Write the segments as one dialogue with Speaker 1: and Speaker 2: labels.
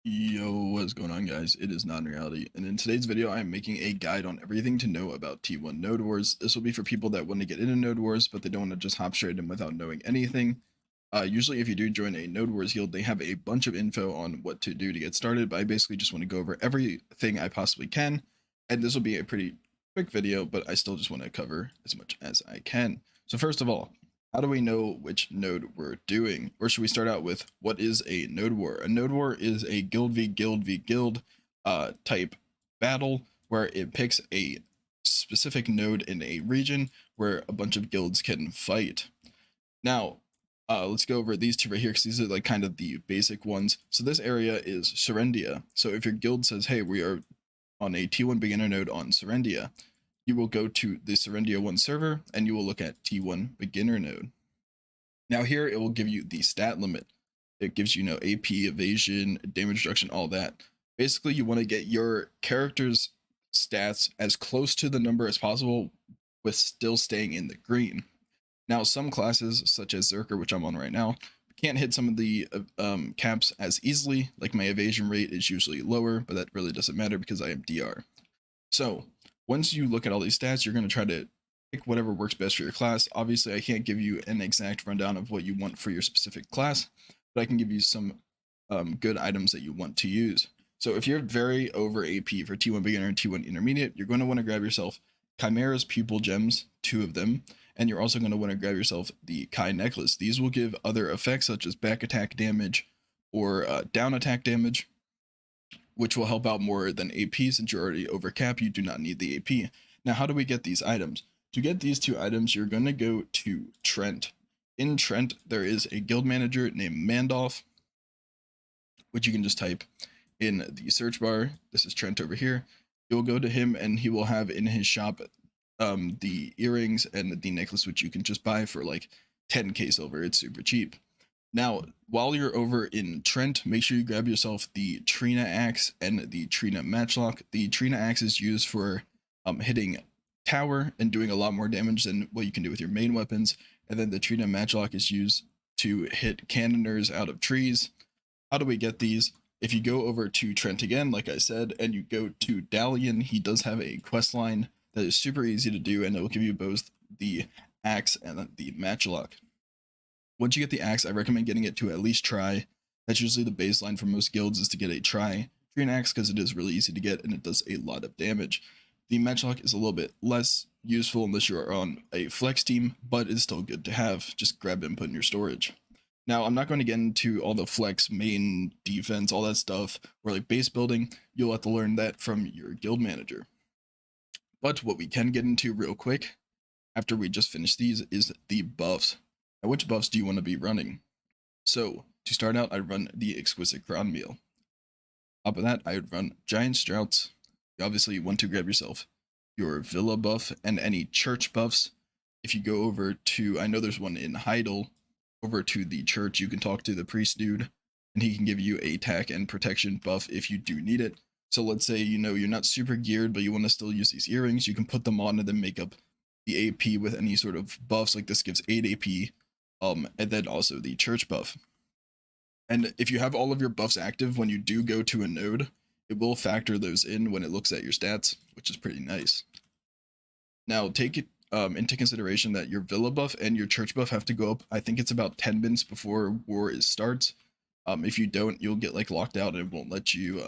Speaker 1: Yo, what's going on, guys? It is Not in Reality, and in today's video, I am making a guide on everything to know about T1 Node Wars. This will be for people that want to get into Node Wars, but they don't want to just hop straight in without knowing anything. Usually, if you do join a Node Wars guild, they have a bunch of info on what to do to get started, but I basically just want to go over everything I possibly can, and this will be a pretty quick video, but I still just want to cover as much as I can. So first of all, how do we know which node we're doing? Or should we start out with what is a node war? A node war is a guild v guild v guild type battle where it picks a specific node in a region where a bunch of guilds can fight. Now, let's go over these two right here because these are like kind of the basic ones. So this area is Serendia. So if your guild says, hey, we are on a T1 beginner node on Serendia, you will go to the Serendia 1 server and you will look at T1 beginner node. Now here it will give you the stat limit. It gives you, AP, evasion, damage reduction, all that. Basically, you want to get your character's stats as close to the number as possible with still staying in the green. Now, some classes, such as Zerker, which I'm on right now, can't hit some of the caps as easily. Like my evasion rate is usually lower, but that really doesn't matter because I am DR. So once you look at all these stats, you're going to try to pick whatever works best for your class. Obviously, I can't give you an exact rundown of what you want for your specific class, but I can give you some good items that you want to use. So if you're very over AP for T1 beginner and T1 intermediate, you're going to want to grab yourself Chimera's pupil gems, 2 of them, and you're also going to want to grab yourself the Kai necklace. These will give other effects such as back attack damage or down attack damage, which will help out more than AP. Since you're already over cap, you do not need the AP. Now, how do we get these items? To get these 2 items, you're going to go to Trent. In Trent, there is a guild manager named Mandolph, which you can just type in the search bar. This is Trent over here. You'll go to him and he will have in his shop the earrings and the necklace, which you can just buy for like 10k silver. It's super cheap. Now, while you're over in Trent, make sure you grab yourself the Trina axe and the Trina matchlock. The Trina axe is used for hitting tower and doing a lot more damage than what you can do with your main weapons. And then the Trina matchlock is used to hit cannoners out of trees. How do we get these? If you go over to Trent again, like I said, and you go to Dalian, he does have a quest line that is super easy to do, and it will give you both the axe and the matchlock. Once you get the axe, I recommend getting it to at least try. That's usually the baseline for most guilds, is to get a try Trina axe because it is really easy to get and it does a lot of damage. The matchlock is a little bit less useful unless you're on a flex team, but it's still good to have. Just grab it and put in your storage. Now, I'm not going to get into all the flex, main, defense, all that stuff, or like base building. You'll have to learn that from your guild manager. But what we can get into real quick, after we just finish these, is the buffs. Now, which buffs do you want to be running? So, to start out, I run the Exquisite Crown Meal. Top of that, I would run Giant Strouts. You obviously want to grab yourself your Villa buff and any church buffs. If you go over to, I know there's one in Heidel, over to the church, you can talk to the priest dude, and he can give you a attack and protection buff if you do need it. So let's say, you're not super geared, but you want to still use these earrings, you can put them on and then make up the AP with any sort of buffs. Like this gives 8 AP, and then also the church buff. And if you have all of your buffs active when you do go to a node, it will factor those in when it looks at your stats, which is pretty nice. Now, take it into consideration that your Villa buff and your church buff have to go up. I think it's about 10 minutes before war starts. If you don't, you'll get like locked out and it won't let you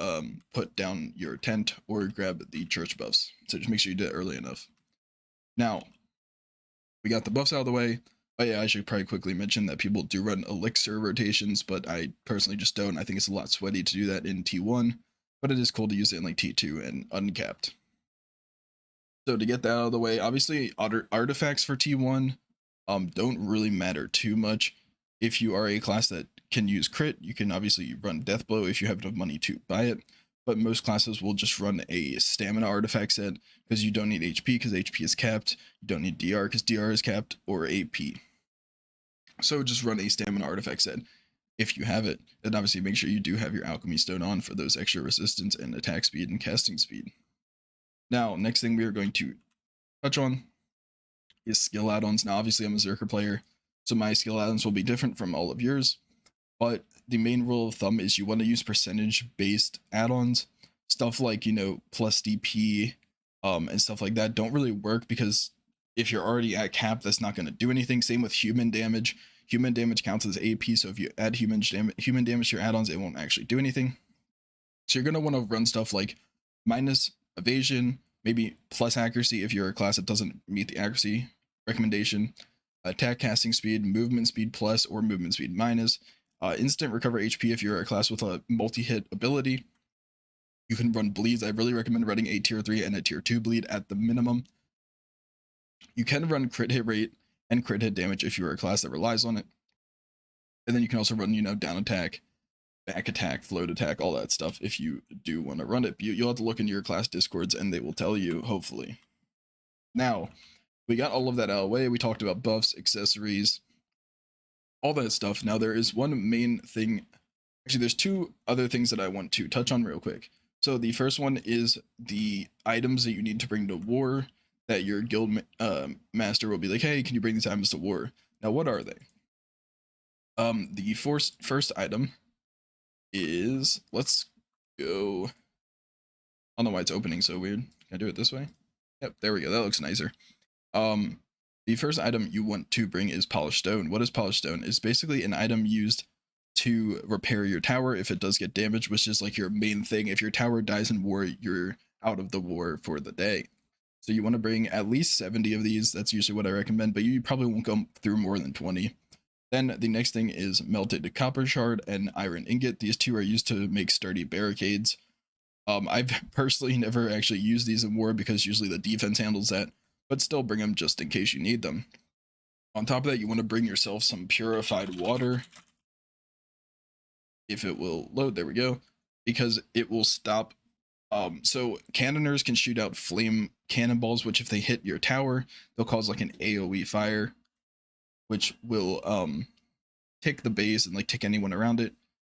Speaker 1: put down your tent or grab the church buffs. So just make sure you do it early enough. Now, we got the buffs out of the way. Oh yeah, I should probably quickly mention that people do run elixir rotations, but I personally just don't. I think it's a lot sweaty to do that in T1, but it is cool to use it in like T2 and uncapped. So to get that out of the way, obviously artifacts for T1 don't really matter too much. If you are a class that can use crit, you can obviously run death blow if you have enough money to buy it, but most classes will just run a stamina artifact set because you don't need HP because HP is capped, you don't need DR because DR is capped, or AP. So just run a stamina artifact set if you have it, and obviously make sure you do have your alchemy stone on for those extra resistance and attack speed and casting speed. Now, next thing we are going to touch on is skill add-ons. Now, obviously I'm a Zerker player, so my skill add-ons will be different from all of yours, but the main rule of thumb is you want to use percentage based add-ons. Stuff like, plus DP, and stuff like that don't really work, because if you're already at cap, that's not going to do anything. Same with human damage. Human damage counts as AP, so if you add human damage to your add-ons, it won't actually do anything. So you're going to want to run stuff like minus evasion, maybe plus accuracy if you're a class that doesn't meet the accuracy recommendation, attack casting speed, movement speed plus or movement speed minus, instant recover HP if you're a class with a multi-hit ability. You can run bleeds. I really recommend running a tier 3 and a tier 2 bleed at the minimum. You can run crit hit rate and crit hit damage if you're a class that relies on it. And then you can also run, down attack, back attack, float attack, all that stuff if you do want to run it. You'll have to look into your class discords and they will tell you, hopefully. Now, we got all of that out of the way. We talked about buffs, accessories, all that stuff. Now, there is one main thing. Actually, there's two other things that I want to touch on real quick. So the first one is the items that you need to bring to war, that your guild master will be like, hey, can you bring these items to war? Now, what are they? The first item is, let's go. I don't know why it's opening so weird. Can I do it this way? Yep, there we go. That looks nicer. The first item you want to bring is polished stone. What is polished stone? It's basically an item used to repair your tower if it does get damaged, which is like your main thing. If your tower dies in war, you're out of the war for the day. So you want to bring at least 70 of these. That's usually what I recommend, but you probably won't go through more than 20. Then the next thing is melted copper shard and iron ingot. These two are used to make sturdy barricades. I've personally never actually used these in war because usually the defense handles that, but still bring them just in case you need them. On top of that, you want to bring yourself some purified water. If it will load, there we go, because it will stop. So cannoners can shoot out flame cannonballs, which if they hit your tower, they'll cause like an AoE fire, which will tick the base and like tick anyone around it.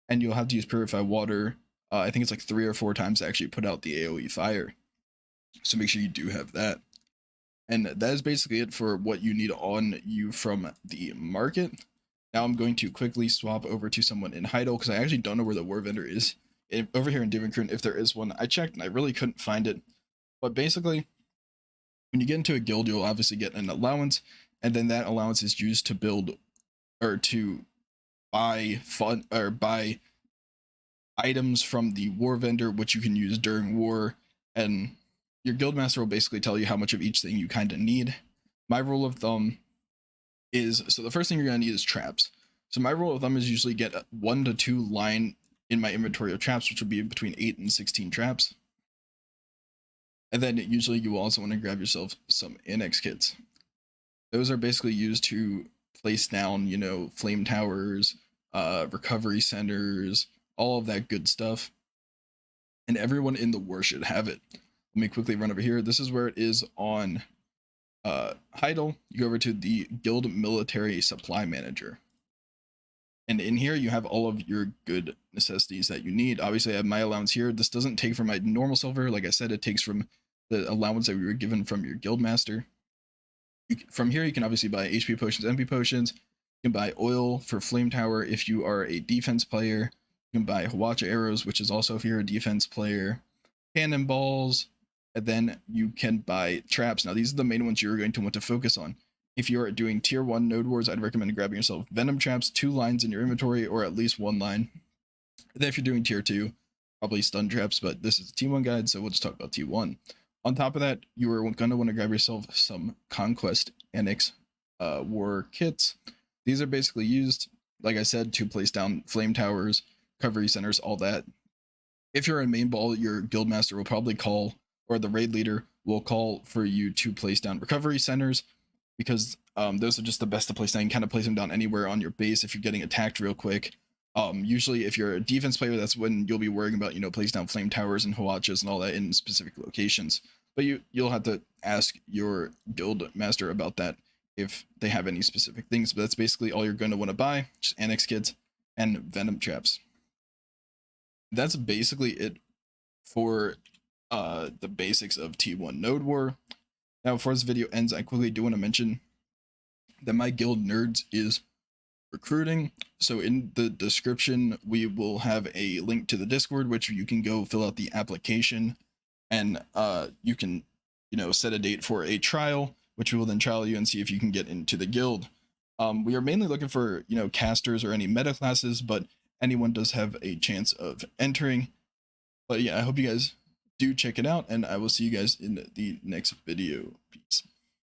Speaker 1: And you'll have to use purified water. I think it's like 3 or 4 times to actually put out the AoE fire. So make sure you do have that. And that is basically it for what you need on you from the market. Now I'm going to quickly swap over to someone in Heidel, because I actually don't know where the war vendor is. Over here in Divincrun, if there is one, I checked and I really couldn't find it. But basically, when you get into a guild, you'll obviously get an allowance, and then that allowance is used to build or to buy items from the war vendor, which you can use during war, and your guild master will basically tell you how much of each thing you kind of need. My rule of thumb is, so the first thing you're going to need is traps. So my rule of thumb is usually get 1 to 2 line in my inventory of traps, which will be between 8 and 16 traps. And then usually you will also want to grab yourself some annex kits. Those are basically used to place down, flame towers, recovery centers, all of that good stuff. And everyone in the war should have it. Let me quickly run over here. This is where it is on Heidel. You go over to the Guild Military Supply Manager. And in here, you have all of your good necessities that you need. Obviously, I have my allowance here. This doesn't take from my normal silver. Like I said, it takes from the allowance that we were given from your guild master. From here, you can obviously buy HP potions, MP potions. You can buy oil for flame tower if you are a defense player. You can buy Hawacha arrows, which is also if you're a defense player. Cannonballs. And then you can buy traps. Now, these are the main ones you're going to want to focus on. If you're doing tier 1 node wars, I'd recommend grabbing yourself venom traps, 2 lines in your inventory, or at least 1 line. And then if you're doing tier 2, probably stun traps, but this is a T1 guide, so we'll just talk about T1. On top of that, you are going to want to grab yourself some Conquest Annex war kits. These are basically used, like I said, to place down flame towers, recovery centers, all that. If you're in main ball, your guild master will probably call, or the raid leader will call for you to place down recovery centers, because those are just the best to place down. You can kind of place them down anywhere on your base if you're getting attacked real quick. Usually if you're a defense player, that's when you'll be worrying about, placing down flame towers and Hawachas and all that in specific locations. But you'll have to ask your guild master about that if they have any specific things. But that's basically all you're going to want to buy, just annex kits and venom traps. That's basically it for the basics of T1 Node War. Now, before this video ends, I quickly do want to mention that my guild nerds is recruiting. So in the description, we will have a link to the Discord, which you can go fill out the application, and you can, set a date for a trial, which we will then trial you and see if you can get into the guild. We are mainly looking for, casters or any meta classes, but anyone does have a chance of entering. But yeah, I hope you guys do check it out, and I will see you guys in the next video. Peace.